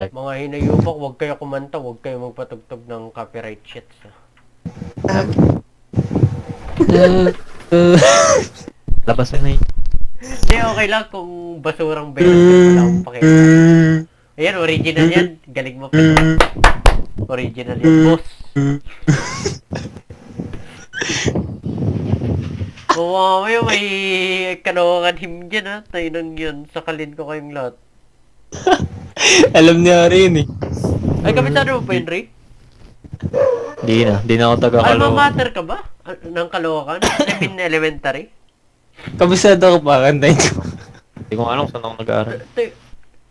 Mga hinayupak, huwag kayo kumanta, huwag kayo magpatugtog ng copyright shit. Labas na yun. Hindi, okay lang kung basurang melody, wala akong pakialam. Ayan, original yan. Galing mo, Pedro. Original yan, boss. Oo, mamaya may kanokan him dyan ha. Tayo nang yun. Sakalin ko kayong lahat. Alam niya rin eh. Ay, kabisado mo pa yun, Ray? Di na ako taga Alma Caloocan. mater ka ba? Ng Caloocan? I mean, elementary? Kabisado ko pa, kantayin ko. Hindi ko alam kung saan ako nag-aaral.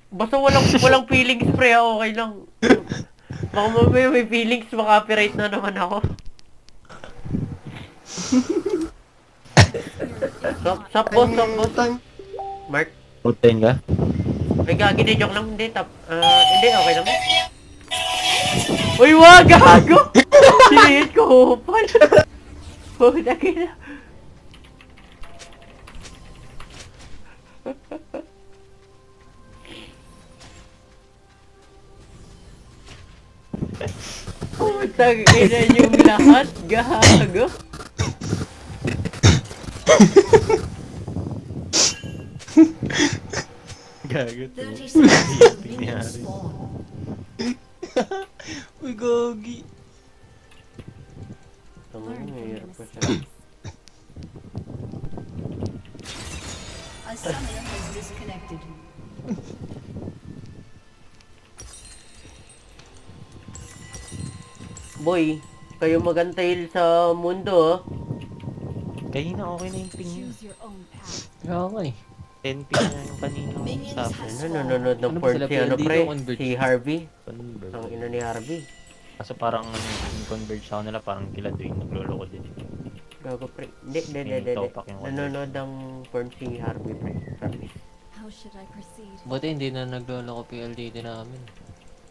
Basta walang feelings, pre, ha? Okay lang. Baka mamaya may feelings, maka-copyright na naman ako. Sap boss. Mark, Protein ka? may gagawin joke lang, hindi, hindi, okay lang. Uy, wag, gago! Sinihit ko, hupal. Puta kina. Putang ina yung lahat, gago. Gago. 30 seconds till minions spawn. Uy, gogi. Tama, mahirap pa siya. A summoner has disconnected. Boy, kayo magantail sa mundo, oh. Kayo na okay na yung ping yun. Choose your own path. Kaya nga eh. 10 ping na yung kanina Minions sabi. has Ano, nanonood ng Ano ba porn sila, si ano, PLD pre? o Converge? Si Harvey. Converge. Ang ina ni Harvey. Kaso parang ano, yung converge sa kanila parang kila Dwayne nagloloko din. Gago, pre. Hindi. Topak yung Nanonood ng porn si Harvey, pre. Promise. How should I proceed? Buti hindi na nagloloko PLDT namin.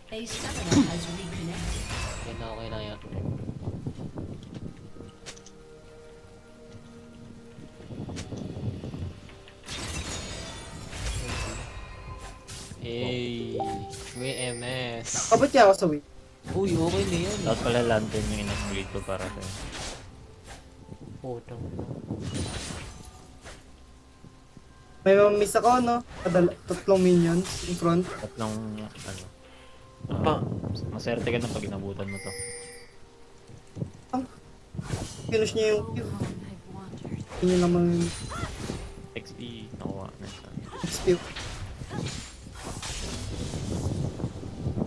A summoner has reconnected. Kaya na okay na yan. Hey, may MS. Abot niya ako sa way. Uy, okay na yan. Dapat pala lantern yung inang-grade ko para sa'yo. Putang. May mamiss ako, no? Tatlong minions in front. Tatlong, ano, Pa. maserte ka na pag inabutan mo to. Finish niya yung Q. How long I've wandered. Yun yung naman yung XP, nakuha na siya. XP.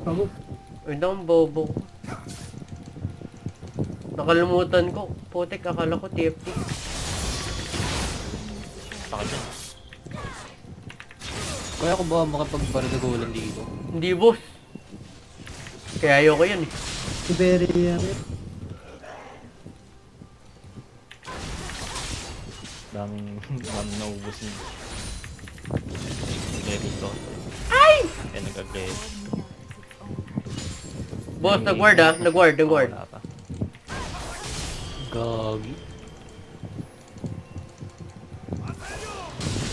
Bago. Uy, ang bobo. Nakalimutan ko. Putek, akala ko TFT. Baka dyan. Kaya ako ba makapagbardagulan dito? Hindi, boss. Kaya ayoko yun, eh. Iberia. Daming naubos niya. Very to. Ay! Kaya nag-agree. Boss, nag-ward, ha? Nag-ward. Wala pa. Gagi.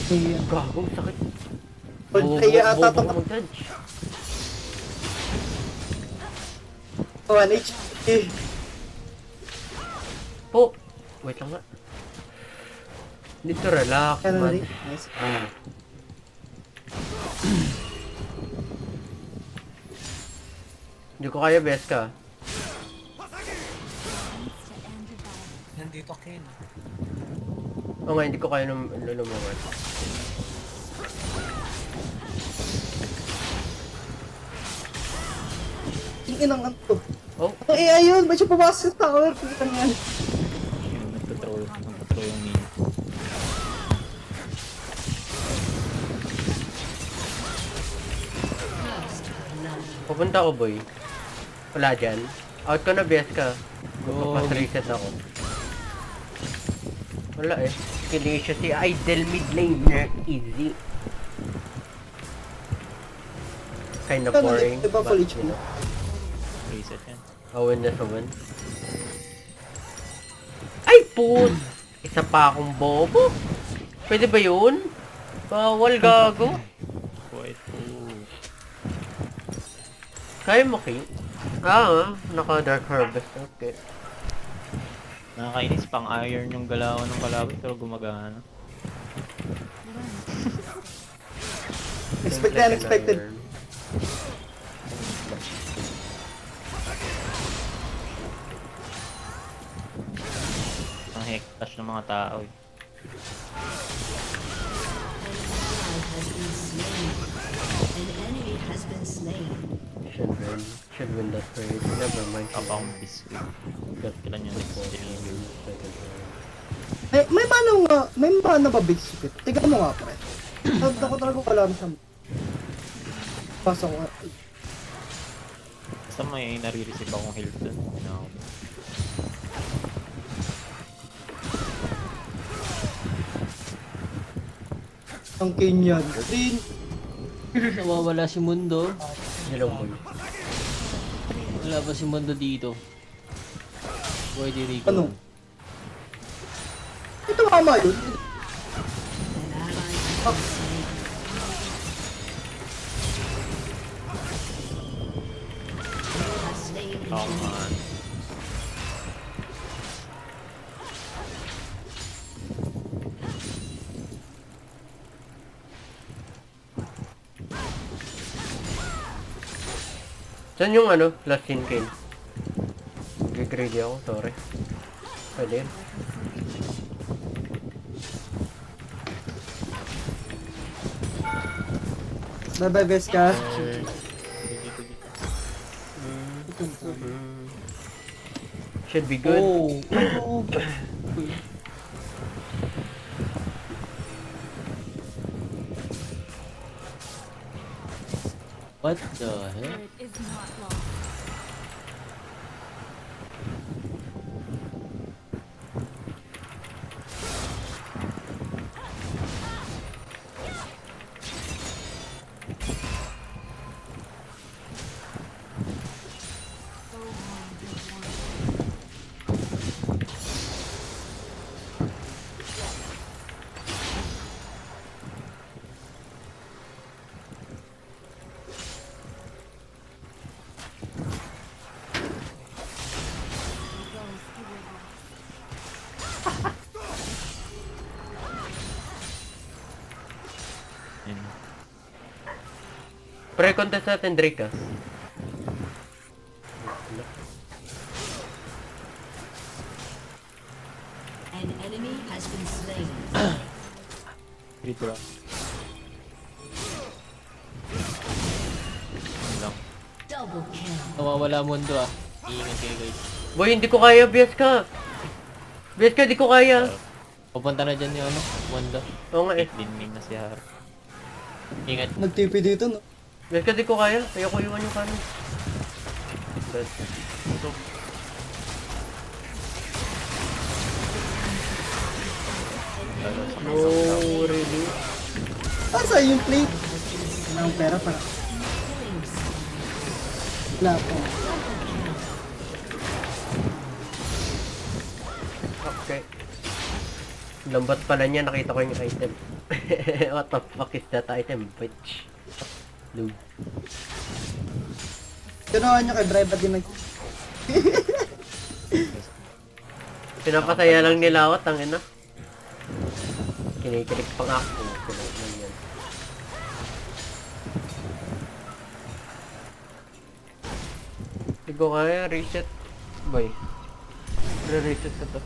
Iya. Gago, sakit. Hold tayo ata ito. mag-dodge. 1 HP. Po. Wait lang nga. Dito, relax, Kaya na man. rin. Nice. Hindi ko kaya, best ka. Nandito Ken. Oo nga, hindi ko kaya lulumungan. Yung inang anto. Oh, Ang AI yun. Ba't siya pumasok sa tower? Pagkakang yan. Yung nagpatrol yung mini. pupunta ko, boy. Wala dyan. Out ko na, best ka. Go. Magpapas reset ako. Wala eh. Kinisyo si Idle mid laner. Easy. Kind of Ano, boring. di ba but, full you HP? know, Reset yan. a win is a win. Ay, put! Isa pa akong bobo. Pwede ba yun? Bawal, gago. Quiet. Ooh. Kaya mo, King? Naka-Dark Harvest. Okay. Nakakainis, pang iron yung galawan ng kalaban pero gumagana. Expected, unexpected. Ang hektash ng mga tao eh. An enemy has been slain. Should win that trade. Never mind. Kapang biscuit. Kailan yung next game? May mana ba big secret? Tignan mo nga pre. Ako talaga wala na siya. Pasok nga. Basta may nare-receive akong health dun. No. Ang Kenyan. Din. Nawawala si Mundo. Hello, boy. Wala ba si Mundo dito? Pwede Rico. Ano? Ito mama yun. An ally has been slain. You have slain an Come enemy. on. Saan yung last scene, King? Nag-greedy ako, sorry. Pwede yun. Bye-bye, Veska. Should be good. Oh. What the hell? It is not lost. Yun. Pre-contest natin, Drake, An enemy has been slain. Dito lang. Yun lang. Double kill. Nawawala Mundo ah. Iingat kayo guys. Boy, hindi ko kaya, Biaska. Biaska, di ko kaya. Pupunta na dyan yung Mundo. Oo nga eh. Caitlyn main na si Har. Ingat. Nag-TP dito, no? Biaska, di ko kaya. Ayoko iwan yung kanin. But, no, really. Asa yung plate? Wala akong pera para. Wala po. Okay. Lambat pala niya, nakita ko yung item. What the fuck is that item, bitch? Noob. Ganawa niyo kay drive at din nag... Pinapasaya lang nila ako, tangina. Kinikilig pa nga ako. Pinag yan. Hindi ko kaya, reset. Boy. Re-reset ko to.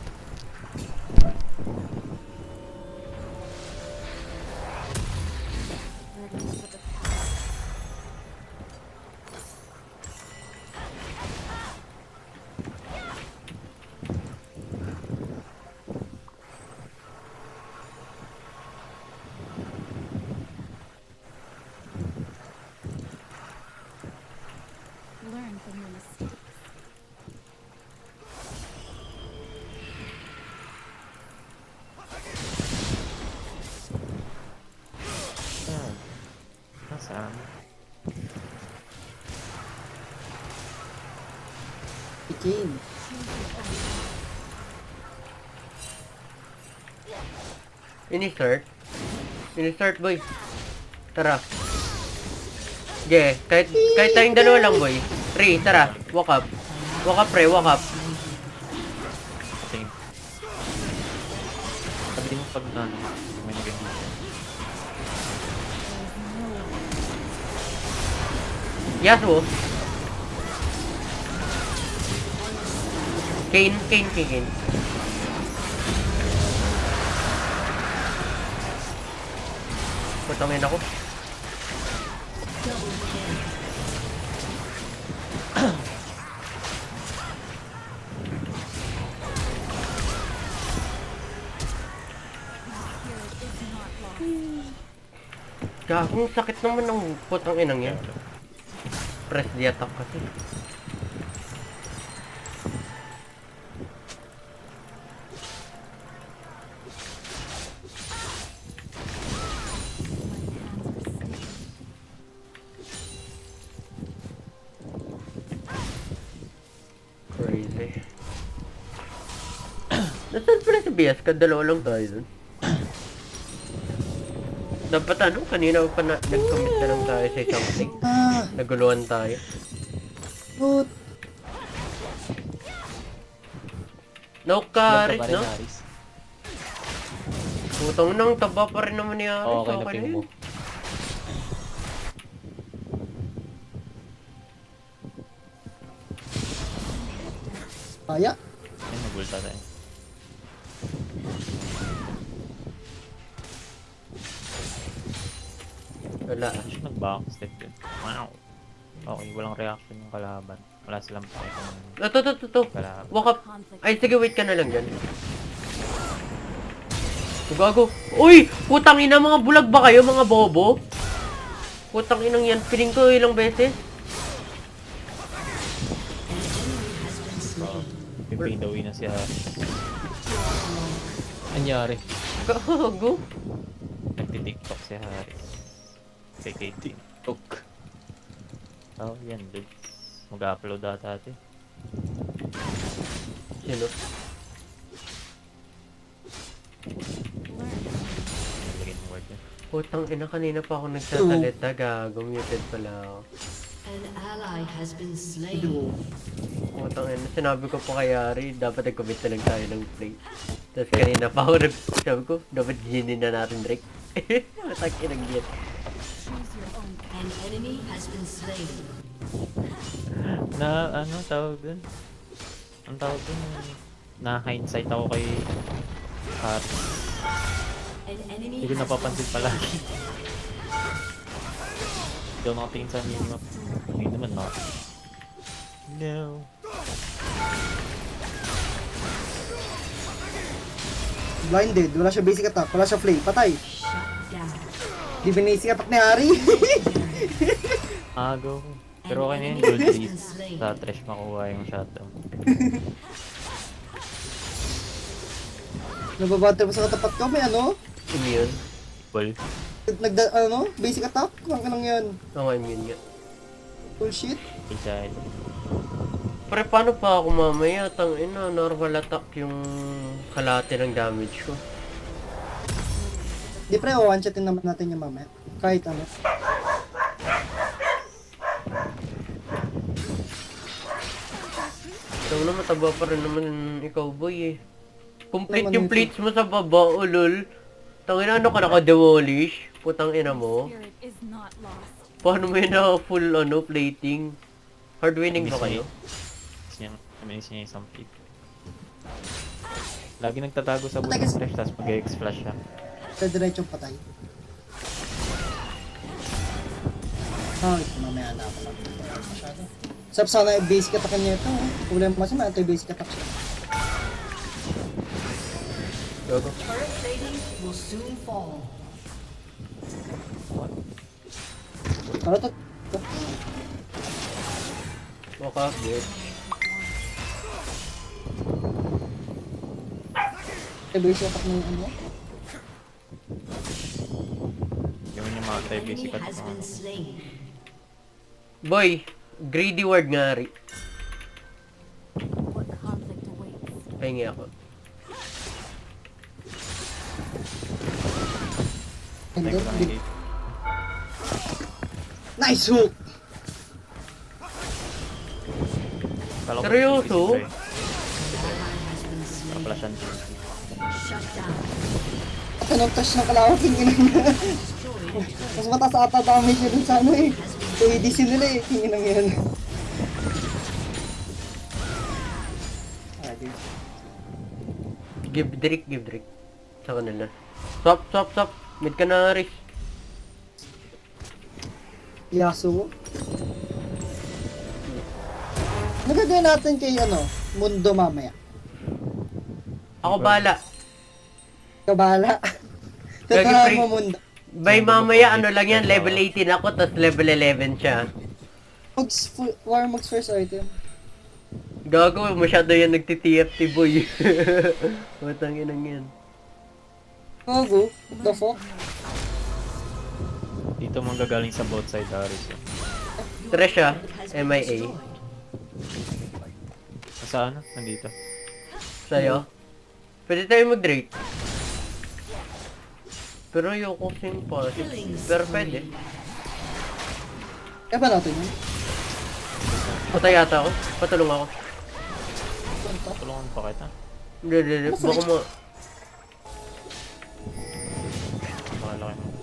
Learn from your mistakes. Nasaan? Ikin. Ini-start? Ini-start, boy. Tara. Sige, kahit tayong dalawa lang, boy. Re, tara. Walk up. Walk up, pre. Walk up. Tingin. Sabi mo pag ano, may nag-ending. Yasuo. Kane. Putangin ako. Double kill. Gagong sakit naman ng putang inang yan. Press the attack kasi. Crazy. Nasaan pala si Bias? Kadalawa lang tayo dun. Dapat ano, kanina pa na nag-commit na lang tayo sa isang thing. Naguluhan tayo. Put. No Ilan carries, ka pa rin, no? Aris? Putang nang taba pa rin naman ni Aris. Oo, okay na Okay ping na mo. yun. Kaya. Ay, nagulta tayo. Wala. Siya nag-backstep yun. Wow. Okay, walang reaction yung kalaban. Wala silang pakita ng Ito. kalaban. Walk up. Ay, sige, wait ka na lang dyan. Gago. Uy! Putang ina, mga bulag ba kayo, mga bobo? Putang inang yan. Piling ko ilang beses. Pipindawi na siya. Anyari. Gago. Nagtitiktok si Harris. Kay KT. Hook. Oh, yan, dude. Mag-upload ata ate. Sino? Nalagay ng word yun. Putang ina, kanina pa ako nagsasalita. Gago, muted pala ako. An ally has been slain. Duo. Putang ina, sinabi ko pa kay Ari, dapat nag-commit na lang tayo ng play. Tapos kanina pa ako sabi ko, dapat ginin na natin Drake. Matang inang yan. An enemy has been slain. Na, ano tawag dun? Ang tawag dun? Na hindsight ako kay Harris. An enemy Hindi ko has napapansin been palagi. Hindi ako nakatingin sa minimap. Hindi naman na. No. Blinded. Wala siya basic attack. Wala siya play. Patay. shut down. Di basic attack ni Harry. Agaw ko. Pero okay na yun, gold least. Sa trash makuha yung shutdown. Nababate mo sa katapat ko. May ano? Immune. Equal. Basic attack. Ang lang yan. Oo, immune nga. Bullshit. Isa. Pre, paano pa ako mamaya? Tang ina, normal attack yung kalate ng damage ko. Di pre, one-shotin naman natin yung mamaya. Kahit ano. Ito na, mataba pa rin naman ikaw, boy eh. Complete Naman yung yun. plates mo sa baba, ulol. Tangina, ano ka naka-demolish? Putang ina mo. Spirit is not lost. Paano mo yun na full plating? Hard winning ba kayo? Minis niya isang flip. Lagi nagtatago sa buong flash, tapos mag-X-flash siya. Sa diretsong patay. Ah, mamaya na ako lang. Masyado. Sab sana yung basic attack niya ito. Problema kasi may anti-basic attack siya. Gago. Turret plating will soon fall. Para to. Walk up, bitch. Anti-basic attack ng ano? Yung mga An anti-basic enemy at has been slain. Boy, greedy word nga rin. What conflict awaits? Pahingi ako. And Thank then, you lang, Gabe. nice hook! Kala ko Seryoso? pre. Has been slain. Pala siyang GC. Shut down. At anong touch ng kalawang tingin niya. Mas mataas ata damage niya dun sa ano eh. Sa ADC nila eh, tingin ng yan. Ah, dude. Give Drake. Sa kanila. Swap. Mid ka na, Riz. Yasuo. Nagagawin natin kay ano, Mundo mamaya. Ako bala. Kabala. Gagi, Tatahan pre. mo Mundo. By mamaya, ano lang yan, level 18 ako, tapos level 11 siya. Warmogs first item. Gago, masyado yan nagti-TFT boy. Matangin ang yan. Gogo, what the fuck? Dito manggagaling sa both side Darius. Tresha, MIA. Saan? Nandito. Sa'yo. Pwede tayo mag-Drake. Pero ayoko simple. Pero pwede. Kaya ba natin yun? Patay yata ako. Patulong ako. Tulungan pa kita. Hindi. Baka mo. Makalaki mo.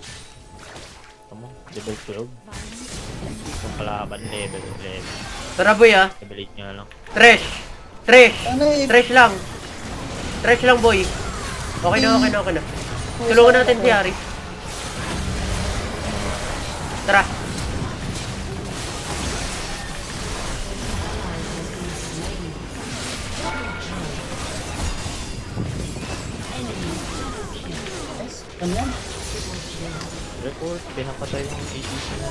Tama, level 12. Kung kalaban, level 11. Tara boy ah. Level 8 nga lang. Trash, Ano eh? Trash lang boy. Okay na. Tulungan natin si Ari. Tara. Ano yan? Report, pinapatay yung ATC na.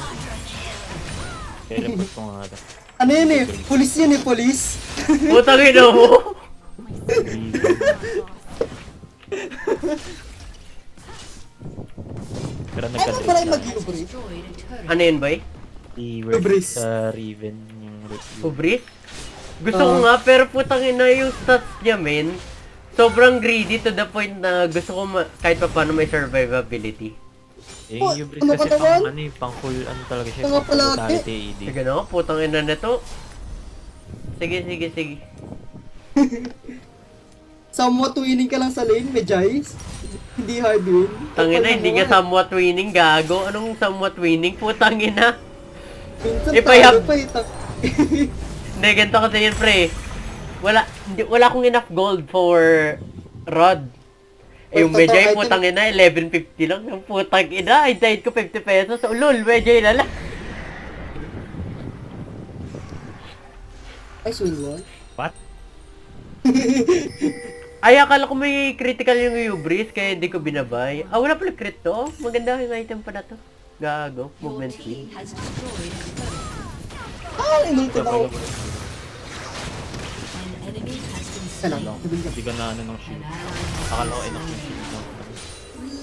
Kaya report ko nga ito. Ano yun eh? Police yun eh, police. Putang ina mo. Pero Ano pala nagka-drake yung na. mag-ubri? Destroyed a turret. Ano yun boy? I-work sa Riven yung review. Ubris? Gusto ko nga, pero putang ina yung stats niya, men. Sobrang greedy to the point na gusto ko kahit pa paano may survivability. Eh, Oh, yung Breeze ano kasi pa naman? pang ano eh, pang full ano talaga siya, Ano pang full palagi? totality AD. Sige no, putang ina na to. Sige. Somewhat winning ka lang sa lane, may Jais. Hindi hard win. Tangina, hindi ka somewhat winning, gago. Anong somewhat winning? Putang ina. Minsan Ipayab- tayo pa eh. Hindi, ganito kasi yun, pre. Wala akong enough gold for Rod. Eh, yung Totoo, Medjay, item- putang ina, 11.50 lang. Yung putang ina, ay diet ko 50 pesos. Ulol, Medjay na lang. Nice win wall. What? Ay, akala ko may critical yung Ubris, kaya hindi ko binabay. Ah, wala pala crit to. Maganda yung item pa na to. Gago, Your movement team speed. has destroyed a turret. Ah, inulted ako. An enemy has been Ano? slain. Hindi ka na ano ng shield. Akala ko enough yung shield ng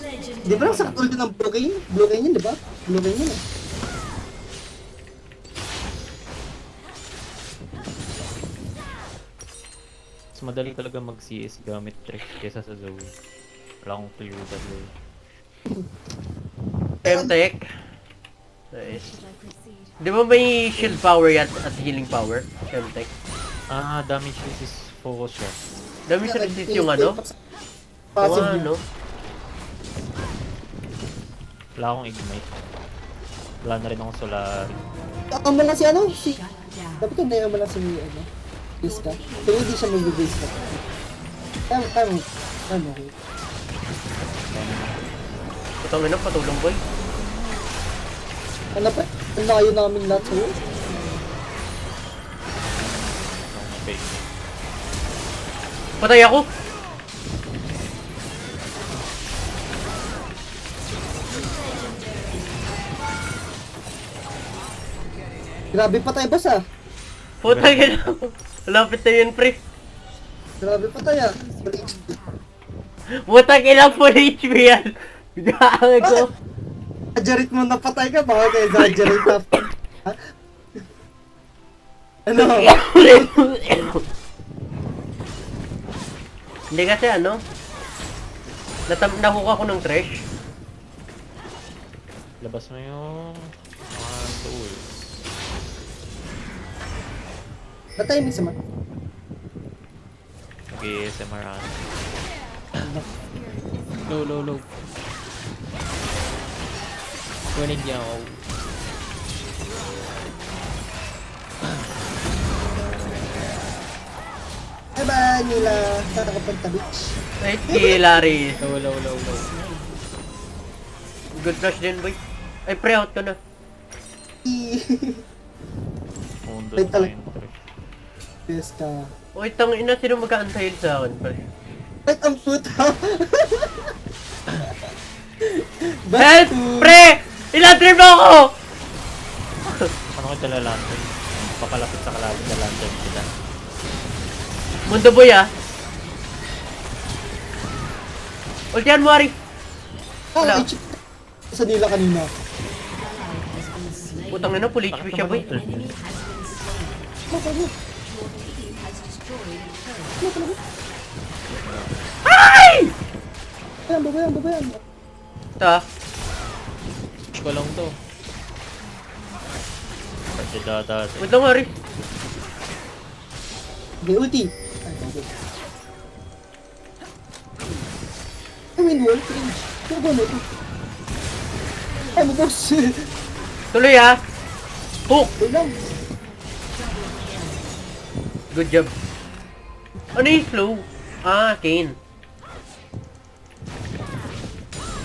Legend. Di ba lang sa katulad ng blue cane? Blue cane yun, di ba? Blue cane yun eh. Mas madali talaga mag-CS gamit trick kesa sa Zoe. Wala akong clear that way. Femtech. Nice. Should I proceed? Di ba may shield power yan at healing power? Femtech. Ah, damage resist focus siya. Dami sa resist yung ano? Passive Yung yun. ano? Wala akong ignite. Wala na rin akong solar. Ako mo lang si ano? Si... Shut down. Dapat kung nayo mo lang si ano? Base ka. Pero hindi siya mag-base ka. Time mo. Okay. Putang ina, patulong boy. Ano pa? Ang layo namin lahat sa'yo. Akong fake. Patay ako! Grabe pa tayo, boss ah. Putang ina. Malapit na yun, pre. Grabe pa tayo ah. Putang ina, full HP yan. Gago. Exaggerate mo napatay ka, baka ka exaggerate na. Ha? Ano? Hindi kasi ano, nahook ako ng trash. Labas mo yung mga tools. Natay mo sa mat. Nag-ASMR ano. Low. Kunig niya ako. Bye-bye nila. Tatakapunta bitch. Nice kill, Aris. Low. Good rush din, boy. Ay, pre-out ka na. Mundo Ay, talag- Centric. Yes ka. Uy, tangina, sino mag-a-antahil sa akin, pre? Ba't ang puta? Help! Pre! Ilan-trip mo ako! Ano kayo tala lantern? Pakalapit sa kalapit na lantern sila. Mundo boy, ah. Ultihan mo, Aris. Wala. Ay, sa nila kanina. Has been slain. Putang ina, full HP siya, boy. Enemy has been slain. Your team has destroyed a turret. Babayan. Ito, ah. Push ko lang to. Kasi dati. Wait lang, Aris. Okay, ulti. Ay, okay. I mean, wall range. Ano ba na ito? Ay, mo boss. Tuloy, ah. Hook! Wait lang. Good job. Ano yung slow? Ah, Kane.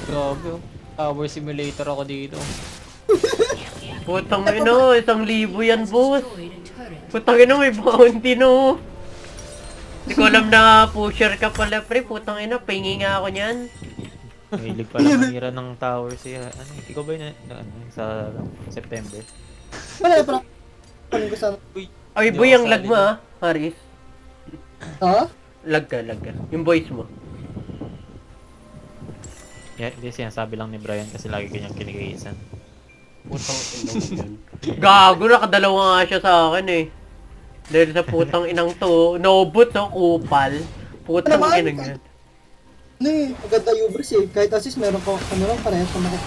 Grabe oh. Tower simulator ako dito. Putang ina, 1,000 yan, boss. Destroyed a turret. Putang ina, may bounty, no. Hindi ko alam na pusher ka pala, pre. Putang ina, pahingi nga ako niyan. Mahilig pala manira ng tower siya. Ano, ikaw ba yun sa September? Wala na pala. Ano ko sana? Ay, Hindi boy, ako ang lag kasali mo, dun. ah. Haris. Ha? Lag ka. Yung voice mo. Yeah, hindi sinasabi lang ni Brian kasi lagi kanyang kinikisan. Putang ina yan. Gago, nakadalawa nga siya sa akin, eh. Dahil sa putang inang to, nobot, no, kupal. Putang Ano naman? inang yan. Ano eh, maganda yung Ubers eh. Kahit assist meron ko, ano lang parehas na ako.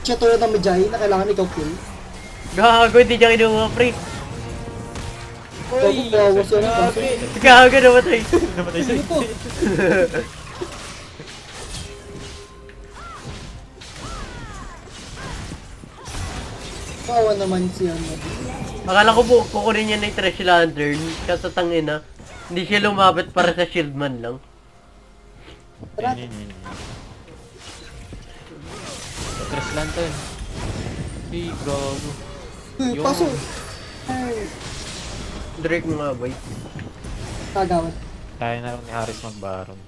Siya tulad ng Medjay na kailangan ikaw kill. Gago, hindi niya kinuha, pre. Gago, bawas yan ang kaso. Gago, namatay. Namatay sa Ano to? Kawa naman si ano. Akala ko kukunin niya ng Trash Lantern, kaso tangina. Hindi siya lumapit para sa shield man lang. Tara, Crash lantern. Hey, grabe. Yung- paso. Ay, Drake mo nga, boy. kagawan. Kaya na lang ni Haris mag-baron.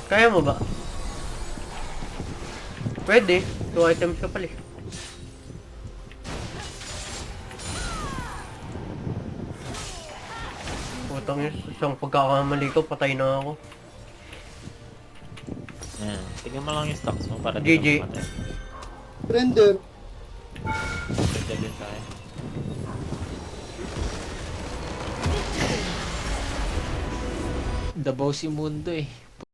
Kaya mo ba? Pwede. 2 items ka pala, eh. Putang yun, isang pagkakamali ko, patay na ako. Yan. Tignan mo lang yung stocks mo para GG. di ka mamatay. Render. Ganda din tayo. Dabaw si Mundo eh.